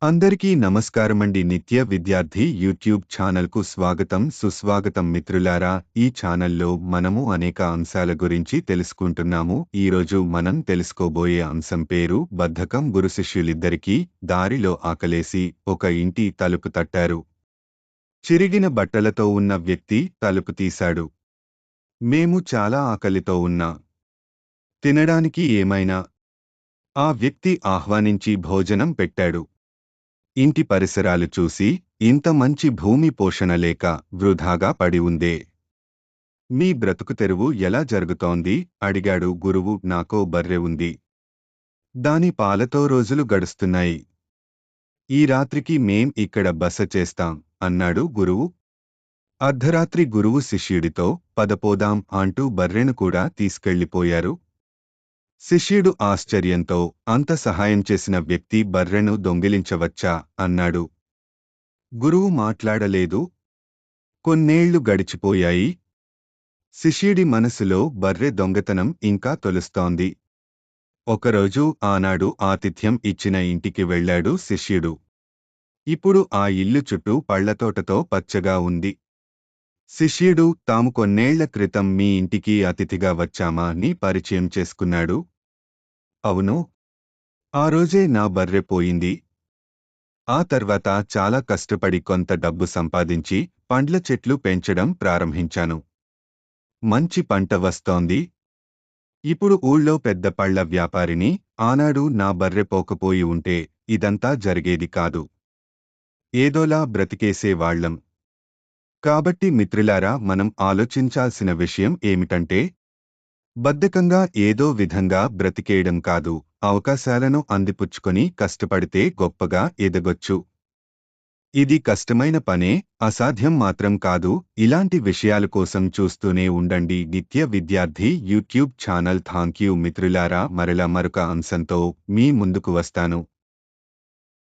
అందరికీ నమస్కారమండి. నిత్య విద్యార్థి యూట్యూబ్ ఛానల్కు స్వాగతం సుస్వాగతం మిత్రులారా. ఈ ఛానల్లో మనము అనేక అంశాల గురించి తెలుసుకుంటున్నాము. ఈరోజు మనం తెలుసుకోబోయే అంశం పేరు బద్ధకం. గురు శిష్యులిద్దరికీ దారిలో ఆకలేసి ఒక ఇంటి తలుపు తట్టారు. చిరిగిన బట్టలతో ఉన్న వ్యక్తి తలుపు తీశాడు. మేము చాలా ఆకలితో ఉన్నాం. తినడానికి ఏమైనా? ఆ వ్యక్తి ఆహ్వానించి భోజనం పెట్టాడు. ఇంటి పరిసరాలు చూసి ఇంత మంచి భూమి పోషణ లేక వృధాగా పడి ఉందే. మీ బ్రతుకు తెరువు ఎలా జరుగుతోంది? అడిగాడు గురువు. నాకో బర్రె ఉంది. దాని పాలతో రోజులు గడుస్తున్నాయి. ఈ రాత్రికి మేం ఇక్కడ బస చేస్తాం అన్నాడు గురువు. అర్ధరాత్రి గురువు శిష్యుడితో పదపోదాం అంటూ బర్రెను కూడా తీసుకెళ్ళిపోయారు. శిష్యుడు ఆశ్చర్యంతో అంత సహాయం చేసిన వ్యక్తి బర్రెను దొంగిలించవచ్చా అన్నాడు. గురువు మాట్లాడలేదు. కొన్నేళ్లు గడిచిపోయాయి. శిష్యుడి మనసులో బర్రె దొంగతనం ఇంకా తొలుస్తోంది. ఒకరోజు ఆనాడు ఆతిథ్యం ఇచ్చిన ఇంటికి వెళ్ళాడు శిష్యుడు. ఇప్పుడు ఆ ఇల్లు చుట్టూ పళ్లతోటతో పచ్చగా ఉంది. శిష్యుడు తాము కొన్నేళ్ల క్రితం మీ ఇంటికి అతిథిగా వచ్చామా అని పరిచయం చేసుకున్నాడు. అవును. ఆ రోజే నా బర్రె పోయింది. ఆ తర్వాత చాలా కష్టపడి కొంత డబ్బు సంపాదించి పండ్ల చెట్లు పెంచడం ప్రారంభించాను. మంచి పంట వస్తోంది. ఇప్పుడు ఊళ్ళో పెద్ద పళ్ల వ్యాపారిని. ఆనాడు నా బర్రె పోకపోయి ఉంటే ఇదంతా జరిగేది కాదు. ఏదోలా బ్రతికేసేవాళ్లం. కాబట్టి మిత్రులారా, మనం ఆలోచించాల్సిన విషయం ఏమిటంటే, బద్ధకంగా ఏదో విధంగా బ్రతికేయడం కాదు, అవకాశాలను అందిపుచ్చుకొని కష్టపడితే గొప్పగా ఎదగొచ్చు. ఇది కష్టమైన పనే, అసాధ్యం మాత్రం కాదు. ఇలాంటి విషయాల కోసం చూస్తూనే ఉండండి నిత్య విద్యార్థి యూట్యూబ్ ఛానల్. థాంక్యూ మిత్రులారా. మరలా మరొక అంశంతో మీ ముందుకు వస్తాను.